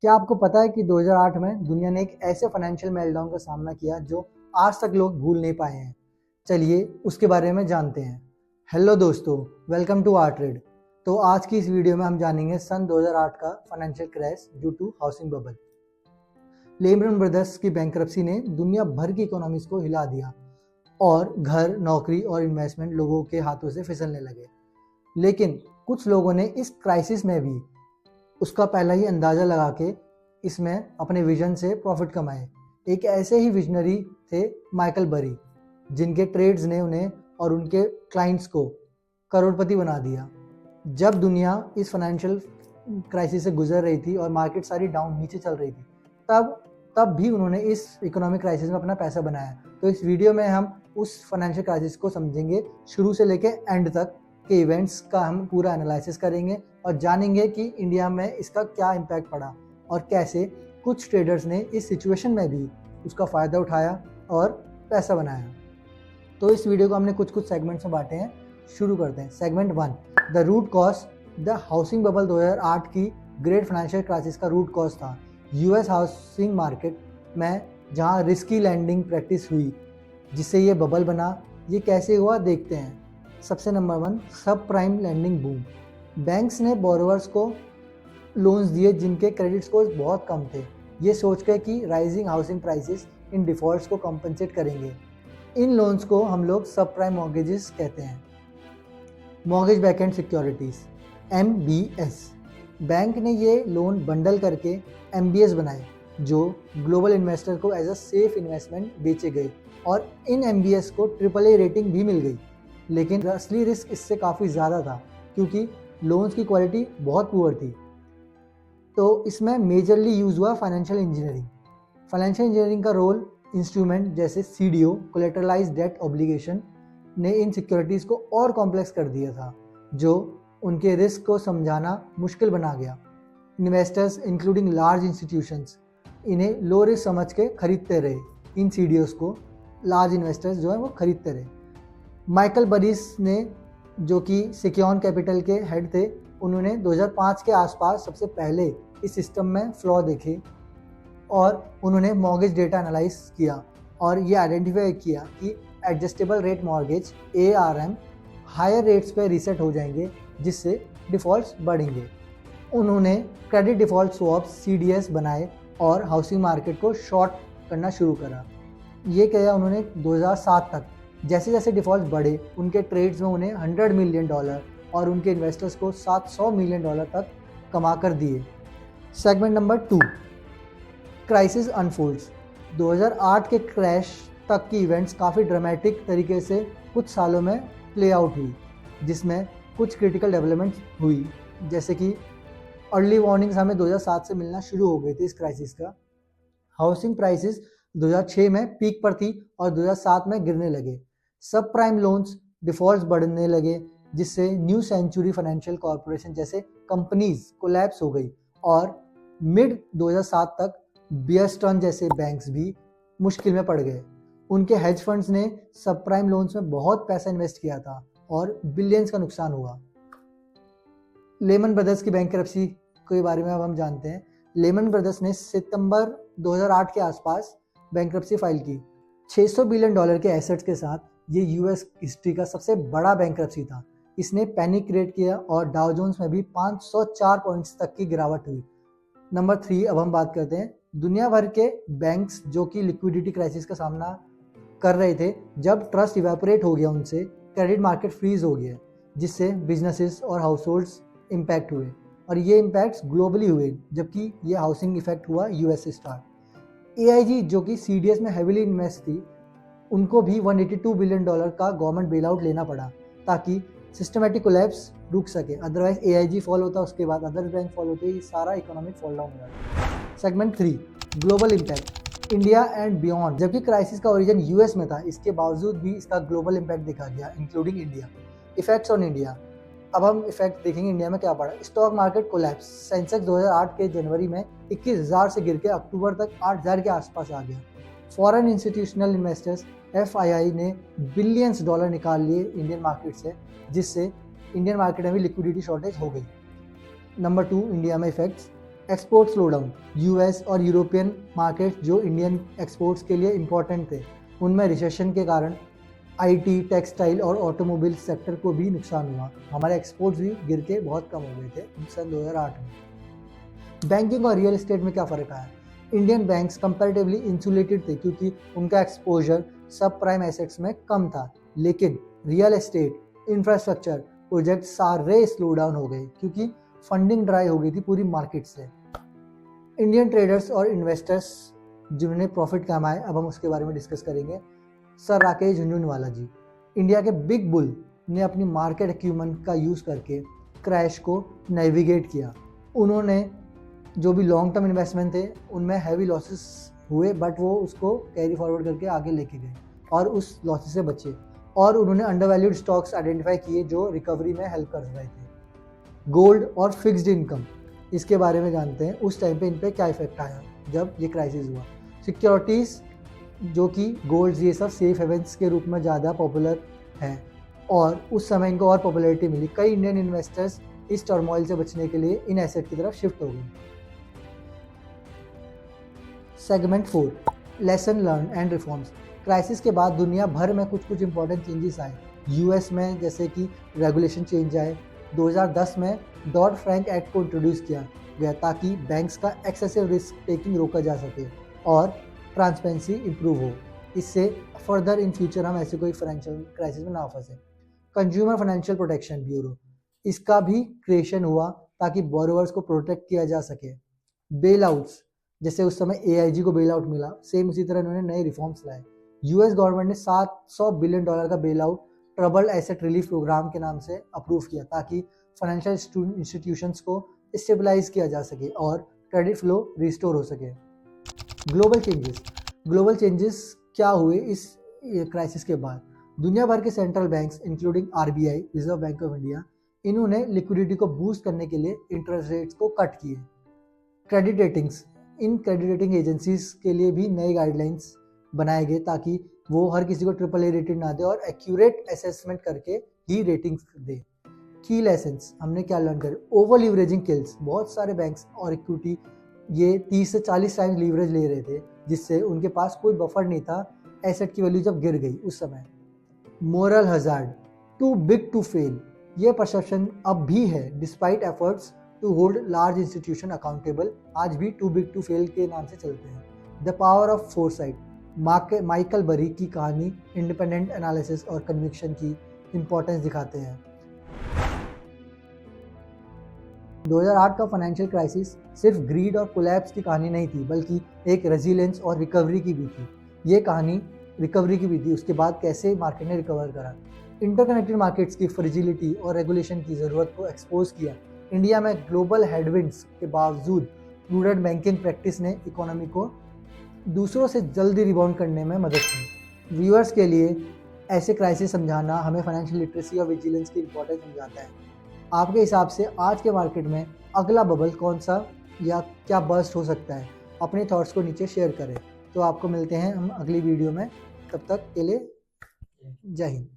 क्या आपको पता है कि 2008 में दुनिया ने एक ऐसे फाइनेंशियल मेल्टडाउन का सामना किया जो आज तक लोग भूल नहीं पाए हैं। चलिए उसके बारे में जानते हैं। हेलो दोस्तों, वेलकम टू आर ट्रेड। तो आज की इस वीडियो में हम जानेंगे सन 2008 का financial crash due to housing bubble. Lehman Brothers की बैंकरप्सी ने दुनिया भर की इकोनॉमीज को हिला दिया और घर, नौकरी और इन्वेस्टमेंट लोगों के हाथों से फिसलने लगे। लेकिन कुछ लोगों ने इस क्राइसिस में भी उसका पहला ही अंदाज़ा लगा के इसमें अपने विजन से प्रॉफिट कमाए। एक ऐसे ही विजनरी थे माइकल बरी, जिनके ट्रेड्स ने उन्हें और उनके क्लाइंट्स को करोड़पति बना दिया। जब दुनिया इस फाइनेंशियल क्राइसिस से गुजर रही थी और मार्केट सारी डाउन नीचे चल रही थी, तब भी उन्होंने इस इकोनॉमिक क्राइसिस में अपना पैसा बनाया। तो इस वीडियो में हम उस फाइनेंशियल क्राइसिस को समझेंगे, शुरू से लेके एंड तक के इवेंट्स का हम पूरा एनालिसिस करेंगे और जानेंगे कि इंडिया में इसका क्या इम्पैक्ट पड़ा और कैसे कुछ ट्रेडर्स ने इस सिचुएशन में भी उसका फ़ायदा उठाया और पैसा बनाया। तो इस वीडियो को हमने कुछ सेगमेंट्स में बांटे हैं। शुरू करते हैं। Segment 1, the root cause. The housing bubble 2008 की ग्रेट फाइनेंशियल क्राइसिस का रूट कॉज था यूएस हाउसिंग मार्केट में, जहां रिस्की लैंडिंग प्रैक्टिस हुई जिससे ये बबल बना। ये कैसे हुआ देखते हैं। सबसे नंबर 1, सब प्राइम लैंडिंग बूम। बैंक्स ने बोरोवर्स को लोन्स दिए जिनके क्रेडिट स्कोर बहुत कम थे, ये सोचकर कि rising housing prices in defaults को कॉम्पनसेट करेंगे। इन लोन्स को हम लोग सब प्राइम मॉर्गेजेस कहते हैं। Mortgage backend securities, MBS। Bank ने ये लोन बंडल करके MBS बनाए जो ग्लोबल इन्वेस्टर को एज अ सेफ इन्वेस्टमेंट बेचे गए और इन MBS को AAA रेटिंग भी मिल गई। लेकिन असली रिस्क इससे काफ़ी ज़्यादा था क्योंकि लोन्स की क्वालिटी बहुत पुअर थी। तो इसमें मेजरली यूज़ हुआ फाइनेंशियल इंजीनियरिंग। फाइनेंशियल इंजीनियरिंग का रोल इंस्ट्रूमेंट जैसे CDO, कोलेटरलाइज्ड डेट ऑब्लिगेशन, ने इन सिक्योरिटीज़ को और कॉम्प्लेक्स कर दिया था, जो उनके रिस्क को समझाना मुश्किल बना गया। इन्वेस्टर्स इंक्लूडिंग लार्ज इंस्टीट्यूशंस इन्हें लो रिस्क समझ के खरीदते रहे। इन CDOs को लार्ज इन्वेस्टर्स जो है वो खरीदते रहे। माइकल बरीस ने, जो कि सिक्योन कैपिटल के हेड थे, उन्होंने 2005 के आसपास सबसे पहले इस सिस्टम में फ्लॉ देखे और उन्होंने मॉर्गेज डेटा एनालाइज किया और ये आइडेंटिफाई किया कि adjustable rate mortgage ARM higher rates पे रीसेट हो जाएंगे जिससे डिफ़ॉल्ट्स बढ़ेंगे। उन्होंने क्रेडिट डिफ़ॉल्ट स्वैप्स CDS बनाए और हाउसिंग मार्केट को शॉर्ट करना शुरू करा। ये किया उन्होंने 2007 तक। जैसे जैसे डिफ़ॉल्ट बढ़े, उनके ट्रेड्स में उन्हें $100 मिलियन और उनके इन्वेस्टर्स को $700 मिलियन तक कमा कर दिए। Segment number 2, crisis unfolds. 2008 के क्रैश तक की इवेंट्स काफ़ी ड्रामेटिक तरीके से कुछ सालों में प्ले आउट हुई, जिसमें कुछ क्रिटिकल डेवलपमेंट्स हुई, जैसे कि अर्ली वार्निंग्स हमें 2007 से मिलना शुरू हो गई थी इस क्राइसिस का। हाउसिंग प्राइसेस 2006 में पीक पर थी और 2007 में गिरने लगे। सब प्राइम लोन्स डिफ़ॉल्ट्स बढ़ने लगे जिससे न्यू सेंचुरी फाइनेंशियल कॉर्पोरेशन जैसे कंपनीज कोलैप्स हो गई और मिड 2007 तक बियर स्टर्न जैसे बैंक्स भी मुश्किल में पड़ गए। उनके हेज फंड्स ने सब प्राइम लोन्स में बहुत पैसा इन्वेस्ट किया था और बिलियंस का नुकसान हुआ। लेमन ब्रदर्स की बैंकरप्सी के बारे में अब हम जानते हैं। लेमन ब्रदर्स ने सितंबर 2008 के आसपास बैंकरप्सी फाइल की। $600 बिलियन के एसेट्स के साथ ये यूएस हिस्ट्री का सबसे बड़ा बैंकरप्सी था। इसने पैनिक क्रिएट किया और डाउ जोन्स में भी 504 पॉइंट्स तक की गिरावट हुई। नंबर 3, अब हम बात करते हैं दुनिया भर के बैंक्स जो कि लिक्विडिटी क्राइसिस का सामना कर रहे थे। जब ट्रस्ट इवेपोरेट हो गया उनसे, क्रेडिट मार्केट फ्रीज हो गया जिससे बिजनेसेस और हाउस होल्ड्स इम्पैक्ट हुए और ये इम्पैक्ट्स ग्लोबली हुए, जबकि ये हाउसिंग इफेक्ट हुआ यूएस से स्टार्ट। AIG जो कि CDS में हेविली इन्वेस्ट थी, उनको भी $182 बिलियन का गवर्नमेंट बेल आउट लेना पड़ा ताकि सिस्टमेटिक कोलैप्स रुक सके। अदरवाइज AIG फॉल होता, उसके बाद अदर बैंक फॉल होते, ये सारा इकोनॉमिक फॉल डाउन हो जाता। Segment 3, global impact, India and beyond. जबकि क्राइसिस का ओरिजिन US में था, इसके बावजूद भी इसका ग्लोबल इम्पैक्ट देखा गया, including India. Effects on India. अब हम इफेक्ट देखेंगे इंडिया में क्या पड़ा। Stock market collapse. सेंसेक्स 2008 के जनवरी में 21,000 से गिर के अक्टूबर तक 8,000 के आसपास आ गया। फॉरेन इंस्टीट्यूशनल इन्वेस्टर्स FII ने बिलियंस डॉलर निकाल लिए इंडियन मार्केट से, जिससे इंडियन मार्केट में भी लिक्विडिटी शॉर्टेज हो गई। नंबर 2, इंडिया में इफेक्ट्स। एक्सपोर्ट स्लोडाउन, यूएस और यूरोपियन मार्केट जो इंडियन एक्सपोर्ट्स के लिए इम्पोर्टेंट थे, उनमें रिसेशन के कारण आईटी, टेक्सटाइल और ऑटोमोबाइल सेक्टर को भी नुकसान हुआ। हमारे एक्सपोर्ट्स भी गिर के बहुत कम हो गए थे सन 2008 में। बैंकिंग और रियल एस्टेट में क्या फ़र्क आया? इंडियन बैंक्स कंपैरेटिवली इंसुलेटेड थे क्योंकि उनका एक्सपोजर सब प्राइम एसेट्स में कम था, लेकिन रियल एस्टेट, इंफ्रास्ट्रक्चर प्रोजेक्ट सारे स्लो डाउन हो गए क्योंकि फंडिंग ड्राई हो गई थी पूरी मार्केट से। इंडियन ट्रेडर्स और इन्वेस्टर्स जिन्होंने प्रॉफिट कमाए, अब हम उसके बारे में डिस्कस करेंगे। सर राकेश झुंझुनवाला जी, इंडिया के बिग बुल ने अपनी मार्केट एक्यूमेंट का यूज़ करके क्रैश को नेविगेट किया। उन्होंने जो भी लॉन्ग टर्म इन्वेस्टमेंट थे उनमें हैवी लॉसेस हुए, बट वो उसको कैरी फॉरवर्ड करके आगे लेके गए और उस लॉसेस से बचे। और उन्होंने अंडरवैल्यूड स्टॉक्स आइडेंटिफाई किए जो रिकवरी में हेल्प कर रहे थे। गोल्ड और फिक्स्ड इनकम, इसके बारे में जानते हैं। उस टाइम पे इन पे क्या इफेक्ट आया जब ये क्राइसिस हुआ। सिक्योरिटीज़ जो कि गोल्ड, ये सब सेफ हेवेंस के रूप में ज़्यादा पॉपुलर हैं और उस समय इनको और पॉपुलैरिटी मिली। कई इंडियन इन्वेस्टर्स इस टर्मोइल से बचने के लिए इन एसेट की तरफ शिफ्ट हो गए। Segment 4, lesson learn and reforms. Crisis के बाद दुनिया भर में कुछ इंपॉर्टेंट चेंजेस आए। यूएस में जैसे कि रेगुलेशन चेंज आए। 2010 में डॉड फ्रैंक एक्ट को इंट्रोड्यूस किया गया ताकि बैंक्स का एक्सेसिव रिस्क टेकिंग रोका जा सके और ट्रांसपेरेंसी इंप्रूव हो। इससे फर्दर इन फ्यूचर हम ऐसे कोई फाइनेंशियल क्राइसिस में ना फंसे। कंज्यूमर फाइनेंशियल प्रोटेक्शन ब्यूरो, इसका भी क्रिएशन हुआ ताकि बोरोवर्स को प्रोटेक्ट किया जा सके। बेल आउट्स, जैसे उस समय एआईजी को बेल आउट मिला, सेम उसी तरह इन्होंने नए रिफॉर्म्स लाए। यूएस गवर्नमेंट ने $700 बिलियन का bailout trouble asset relief program के नाम से अप्रूव किया ताकि फाइनेंशियल इंस्टीट्यूशंस को स्टेबलाइज किया जा सके और क्रेडिट फ्लो रिस्टोर हो सके। ग्लोबल चेंजेस क्या हुए इस क्राइसिस के बाद? दुनिया भर के central banks including RBI, reserve bank of India, इन्होंने लिक्विडिटी को बूस्ट करने के लिए इंटरेस्ट रेट्स को कट किए। Credit ratings, in credit rating agencies के लिए भी नए गाइडलाइंस बनाए गए ताकि वो हर किसी को AAA रेटेड ना दे और एक्यूरेट असेसमेंट करके ही रेटिंग्स दे। की लेसन्स हमने क्या लर्न करे? ओवर लीवरेजिंग किल्स, बहुत सारे बैंक्स और इक्विटी ये 30 से 40 टाइम्स लीवरेज ले रहे थे जिससे उनके पास कोई बफर नहीं था एसेट की वैल्यू जब गिर गई उस समय। Moral hazard, too big to fail, ये परसेप्शन अब भी है despite efforts to hold large institution accountable, आज भी टू बिग टू फेल के नाम से चलते हैं। The power of foresight, Michael बरी की कहानी इंडिपेंडेंट एनालिसिस और कन्विक्शन की इंपॉर्टेंस दिखाते हैं। 2008 का फाइनेंशियल क्राइसिस सिर्फ ग्रीड और कोलैप्स की कहानी नहीं थी, बल्कि एक रेजिलियंस और रिकवरी की भी थी। ये कहानी रिकवरी की भी थी, उसके बाद कैसे मार्केट ने रिकवर करा। इंटरकनेक्टेड मार्केट्स की फ्रिजिलिटी और रेगुलेशन की ज़रूरत को एक्सपोज किया। इंडिया में ग्लोबल हेडविंड्स के बावजूद प्रूडेंट बैंकिंग प्रैक्टिस ने इकोनॉमी को दूसरों से जल्दी रिबाउंड करने में मदद की। व्यूअर्स के लिए ऐसे क्राइसिस समझाना हमें फाइनेंशियल लिटरेसी और विजिलेंस की इंपॉर्टेंस समझाता है। आपके हिसाब से आज के मार्केट में अगला बबल कौन सा या क्या बर्स्ट हो सकता है? अपने थॉट्स को नीचे शेयर करें। तो आपको मिलते हैं हम अगली वीडियो में, तब तक के लिए जय हिंद।